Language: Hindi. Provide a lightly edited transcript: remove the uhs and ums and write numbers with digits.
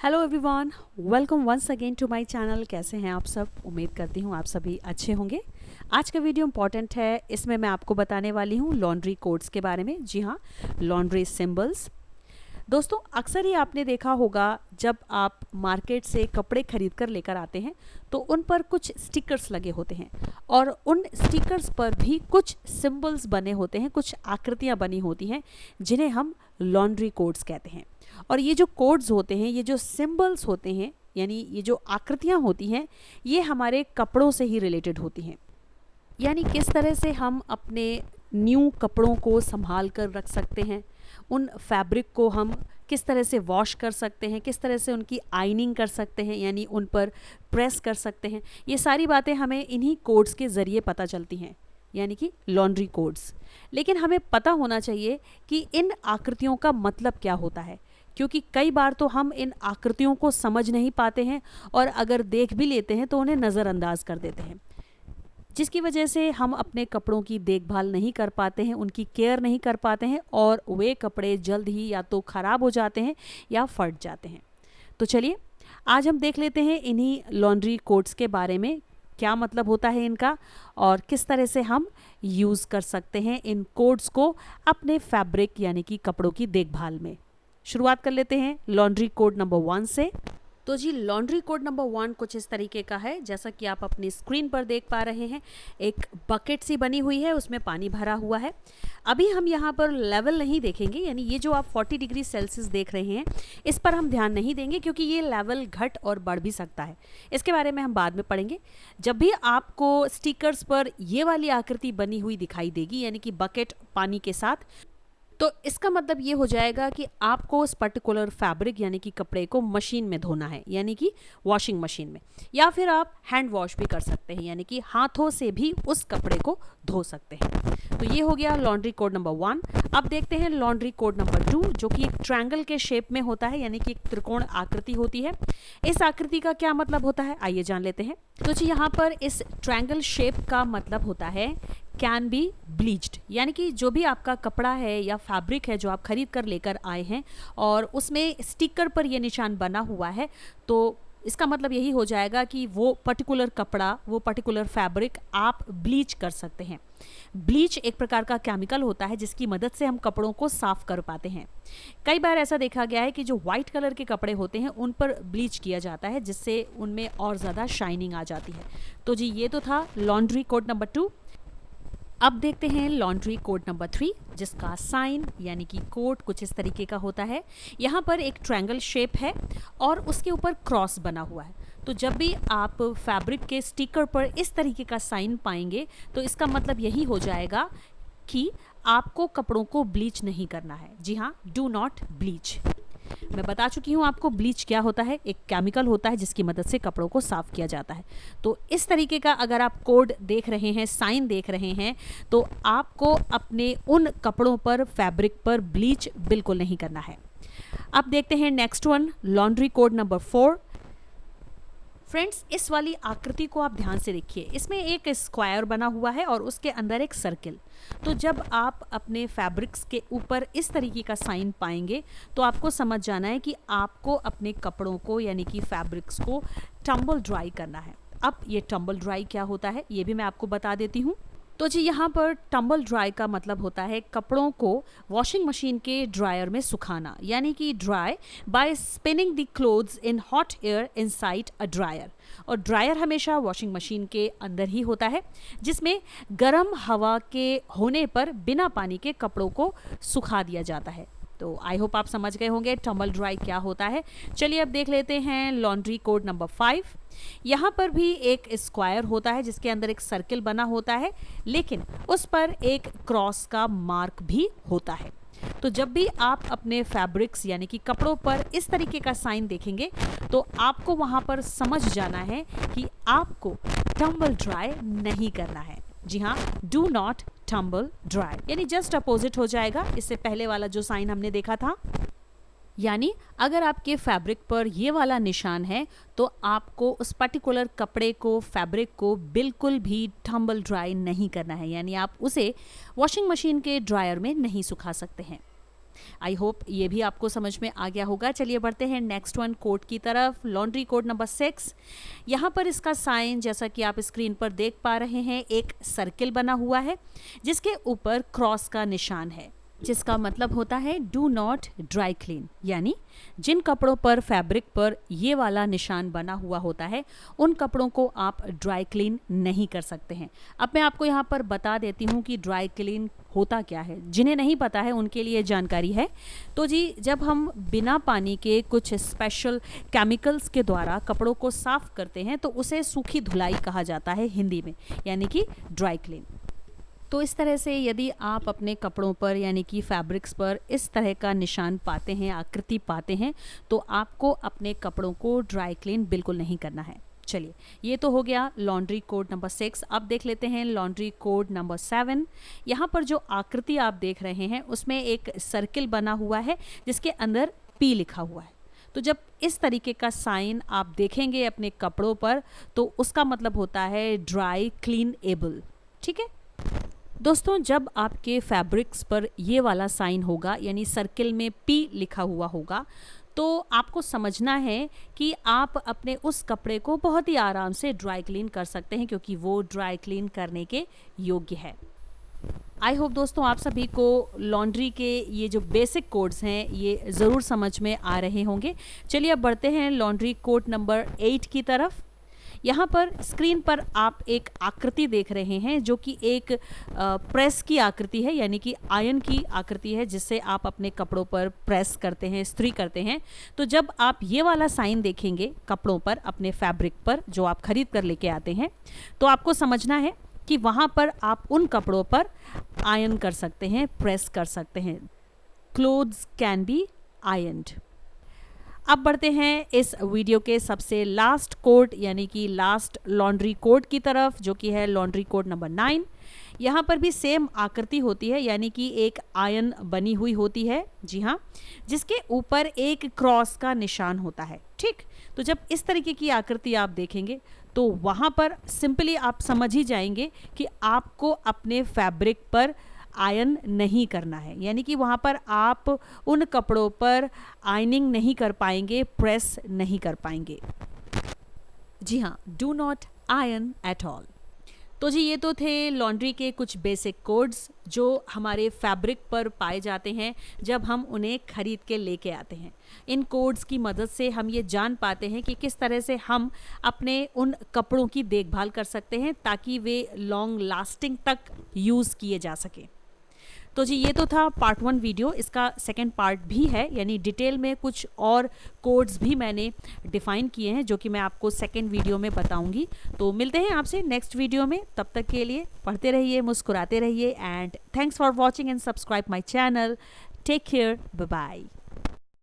Hello everyone, welcome once again to my channel. कैसे हैं आप सब? उम्मीद करती हूँ आप सभी अच्छे होंगे। आज का वीडियो इंपॉर्टेंट है। इसमें मैं आपको बताने वाली हूँ लॉन्ड्री कोड्स के बारे में। जी हाँ, लॉन्ड्री सिंबल्स। दोस्तों, अक्सर ही आपने देखा होगा जब आप मार्केट से कपड़े खरीद कर लेकर आते हैं तो उन पर कुछ स्टिकर्स लगे होते हैं और उन स्टिकर्स पर भी कुछ सिंबल्स बने होते हैं, कुछ आकृतियाँ बनी होती हैं जिन्हें हम लॉन्ड्री कोड्स कहते हैं। और ये जो कोड्स होते हैं, ये जो सिंबल्स होते हैं, यानी ये जो आकृतियाँ होती हैं, ये हमारे कपड़ों से ही रिलेटेड होती हैं। यानी किस तरह से हम अपने न्यू कपड़ों को संभाल कर रख सकते हैं, उन फैब्रिक को हम किस तरह से वॉश कर सकते हैं, किस तरह से उनकी आइनिंग कर सकते हैं, यानी उन पर प्रेस कर सकते हैं। ये सारी बातें हमें इन्हीं कोड्स के ज़रिए पता चलती हैं, यानी कि लॉन्ड्री कोड्स। लेकिन हमें पता होना चाहिए कि इन आकृतियों का मतलब क्या होता है, क्योंकि कई बार तो हम इन आकृतियों को समझ नहीं पाते हैं और अगर देख भी लेते हैं तो उन्हें नज़रअंदाज कर देते हैं, जिसकी वजह से हम अपने कपड़ों की देखभाल नहीं कर पाते हैं, उनकी केयर नहीं कर पाते हैं और वे कपड़े जल्द ही या तो ख़राब हो जाते हैं या फट जाते हैं। तो चलिए आज हम देख लेते हैं इन्हीं लॉन्ड्री कोड्स के बारे में, क्या मतलब होता है इनका और किस तरह से हम यूज़ कर सकते हैं इन कोड्स को अपने फैब्रिक यानी कि कपड़ों की देखभाल में। शुरुआत कर लेते हैं लॉन्ड्री कोड नंबर 1 से। तो जी, लॉन्ड्री कोड नंबर 1 कुछ इस तरीके का है, जैसा कि आप अपनी स्क्रीन पर देख पा रहे हैं। एक बकेट सी बनी हुई है, उसमें पानी भरा हुआ है। अभी हम यहाँ पर लेवल नहीं देखेंगे, यानी ये जो आप 40 डिग्री सेल्सियस देख रहे हैं इस पर हम ध्यान नहीं देंगे, क्योंकि ये लेवल घट और बढ़ भी सकता है। इसके बारे में हम बाद में पढ़ेंगे। जब भी आपको स्टिकर्स पर ये वाली आकृति बनी हुई दिखाई देगी, यानी कि बकेट पानी के साथ, तो इसका मतलब ये हो जाएगा कि आपको उस पर्टिकुलर फैब्रिक यानी कि कपड़े को मशीन में धोना है, यानी कि वॉशिंग मशीन में, या फिर आप हैंड वॉश भी कर सकते हैं, यानी कि हाथों से भी उस कपड़े को धो सकते हैं। तो ये हो गया लॉन्ड्री कोड नंबर 1। अब देखते हैं लॉन्ड्री कोड नंबर 2, जो कि एक ट्रायंगल के शेप में होता है, यानी कि एक त्रिकोण आकृति होती है। इस आकृति का क्या मतलब होता है, आइए जान लेते हैं। तो जी, यहाँ पर इस ट्रायंगल शेप का मतलब होता है कैन बी ब्लीच्ड, यानी कि जो भी आपका कपड़ा है या फैब्रिक है जो आप खरीद कर लेकर आए हैं और उसमें स्टिकर पर ये निशान बना हुआ है, तो इसका मतलब यही हो जाएगा कि वो पर्टिकुलर कपड़ा, वो पर्टिकुलर फैब्रिक आप ब्लीच कर सकते हैं। ब्लीच एक प्रकार का केमिकल होता है जिसकी मदद से हम कपड़ों को साफ कर पाते हैं। कई बार ऐसा देखा गया है कि जो वाइट कलर के कपड़े होते हैं उन पर ब्लीच किया जाता है, जिससे उनमें और ज़्यादा शाइनिंग आ जाती है। तो जी, ये तो था लॉन्ड्री कोड नंबर 2। अब देखते हैं लॉन्ड्री कोड नंबर 3, जिसका साइन यानी कि कोड कुछ इस तरीके का होता है। यहाँ पर एक ट्रायंगल शेप है और उसके ऊपर क्रॉस बना हुआ है। तो जब भी आप फैब्रिक के स्टिकर पर इस तरीके का साइन पाएंगे तो इसका मतलब यही हो जाएगा कि आपको कपड़ों को ब्लीच नहीं करना है। जी हाँ, डू नॉट ब्लीच। मैं बता चुकी हूँ आपको ब्लीच क्या होता है। एक केमिकल होता है जिसकी मदद से कपड़ों को साफ किया जाता है। तो इस तरीके का अगर आप कोड देख रहे हैं, साइन देख रहे हैं, तो आपको अपने उन कपड़ों पर, फैब्रिक पर ब्लीच बिल्कुल नहीं करना है। अब देखते हैं next one, laundry code number 4। Friends, इस वाली आकृति को आप ध्यान से देखिए। इसमें एक स्क्वायर बना हुआ है और उसके अंदर एक सर्किल। तो जब आप अपने फैब्रिक्स के ऊपर इस तरीके का साइन पाएंगे तो आपको समझ जाना है कि आपको अपने कपड़ों को यानी कि फैब्रिक्स को टंबल ड्राई करना है। अब ये टंबल ड्राई क्या होता है ये भी मैं आपको बता देती हूँ। तो जी, यहाँ पर टंबल ड्राई का मतलब होता है कपड़ों को वॉशिंग मशीन के ड्रायर में सुखाना, यानी कि dry by spinning the clothes in hot air inside a dryer. और ड्रायर हमेशा वॉशिंग मशीन के अंदर ही होता है, जिसमें गर्म हवा के होने पर बिना पानी के कपड़ों को सुखा दिया जाता है। तो आई होप आप समझ गए होंगे टंबल ड्राई क्या होता है। चलिए अब देख लेते हैं लॉन्ड्री कोड नंबर 5। यहाँ पर भी एक स्क्वायर होता है जिसके अंदर एक सर्किल बना होता है, लेकिन उस पर एक क्रॉस का मार्क भी होता है। तो जब भी आप अपने फैब्रिक्स यानी कि कपड़ों पर इस तरीके का साइन देखेंगे तो आपको वहाँ पर समझ जाना है कि आपको टंबल ड्राई नहीं करना है। जी हाँ, डू नॉट टंबल ड्राई, यानी जस्ट अपोजिट हो जाएगा इससे पहले वाला जो साइन हमने देखा था। यानी अगर आपके फैब्रिक पर ये वाला निशान है तो आपको उस पर्टिकुलर कपड़े को, फैब्रिक को बिल्कुल भी टंबल ड्राई नहीं करना है, यानी आप उसे वॉशिंग मशीन के ड्रायर में नहीं सुखा सकते हैं। आई होप ये भी आपको समझ में आ गया होगा। चलिए बढ़ते हैं नेक्स्ट वन कोड की तरफ। Laundry code number 6। यहाँ पर इसका साइन जैसा कि आप स्क्रीन पर देख पा रहे हैं, एक सर्किल बना हुआ है जिसके ऊपर क्रॉस का निशान है, जिसका मतलब होता है डू नॉट ड्राई क्लीन, यानी जिन कपड़ों पर फैब्रिक पर ये वाला निशान बना हुआ होता है उन कपड़ों को आप ड्राई क्लीन नहीं कर सकते हैं। अब मैं आपको यहाँ पर बता देती हूँ कि ड्राई क्लीन होता क्या है। जिन्हें नहीं पता है उनके लिए जानकारी है। तो जी, जब हम बिना पानी के कुछ स्पेशल केमिकल्स के द्वारा कपड़ों को साफ करते हैं तो उसे सूखी धुलाई कहा जाता है हिंदी में, यानी कि ड्राई क्लीन। तो इस तरह से यदि आप अपने कपड़ों पर यानी कि फैब्रिक्स पर इस तरह का निशान पाते हैं, आकृति पाते हैं, तो आपको अपने कपड़ों को ड्राई क्लीन बिल्कुल नहीं करना है। चलिए, ये तो हो गया लॉन्ड्री कोड नंबर 6। अब देख लेते हैं लॉन्ड्री कोड नंबर 7। यहाँ पर जो आकृति आप देख रहे हैं उसमें एक सर्किल बना हुआ है जिसके अंदर P लिखा हुआ है। तो जब इस तरीके का साइन आप देखेंगे अपने कपड़ों पर तो उसका मतलब होता है ड्राई क्लीन एबल। ठीक है दोस्तों, जब आपके फैब्रिक्स पर ये वाला साइन होगा यानी सर्किल में P लिखा हुआ होगा तो आपको समझना है कि आप अपने उस कपड़े को बहुत ही आराम से ड्राई क्लीन कर सकते हैं, क्योंकि वो ड्राई क्लीन करने के योग्य है। आई होप दोस्तों आप सभी को लॉन्ड्री के ये जो बेसिक कोड्स हैं ये ज़रूर समझ में आ रहे होंगे। चलिए अब बढ़ते हैं लॉन्ड्री कोड नंबर 8 की तरफ। यहाँ पर स्क्रीन पर आप एक आकृति देख रहे हैं जो कि एक प्रेस की आकृति है, यानी कि आयन की आकृति है जिससे आप अपने कपड़ों पर प्रेस करते हैं, इस्त्री करते हैं। तो जब आप ये वाला साइन देखेंगे कपड़ों पर, अपने फैब्रिक पर जो आप खरीद कर लेके आते हैं, तो आपको समझना है कि वहाँ पर आप उन कपड़ों पर आयन कर सकते हैं, प्रेस कर सकते हैं। Clothes can be ironed. अब बढ़ते हैं इस वीडियो के सबसे लास्ट कोड यानी कि लास्ट लॉन्ड्री कोड की तरफ, जो कि है लॉन्ड्री कोड नंबर 9। यहाँ पर भी सेम आकृति होती है, यानी कि एक आयन बनी हुई होती है, जी हाँ, जिसके ऊपर एक क्रॉस का निशान होता है। ठीक, तो जब इस तरीके की आकृति आप देखेंगे तो वहाँ पर सिंपली आप समझ ही जाएंगे कि आपको अपने फैब्रिक पर आयन नहीं करना है, यानी कि वहाँ पर आप उन कपड़ों पर आयनिंग नहीं कर पाएंगे, प्रेस नहीं कर पाएंगे। जी हाँ, do not ion at all. तो जी, ये तो थे लॉन्ड्री के कुछ बेसिक कोड्स जो हमारे फैब्रिक पर पाए जाते हैं जब हम उन्हें खरीद के लेके आते हैं। इन कोड्स की मदद से हम ये जान पाते हैं कि किस तरह से हम अपने उन कपड़ों की देखभाल कर सकते हैं ताकि वे लॉन्ग लास्टिंग तक यूज़ किए जा सकें। तो जी, ये तो था पार्ट 1 वीडियो। इसका सेकंड पार्ट भी है, यानी डिटेल में कुछ और कोड्स भी मैंने डिफ़ाइन किए हैं जो कि मैं आपको सेकंड वीडियो में बताऊंगी। तो मिलते हैं आपसे नेक्स्ट वीडियो में। तब तक के लिए पढ़ते रहिए, मुस्कुराते रहिए, and thanks for watching and subscribe my channel. Take care, bye bye.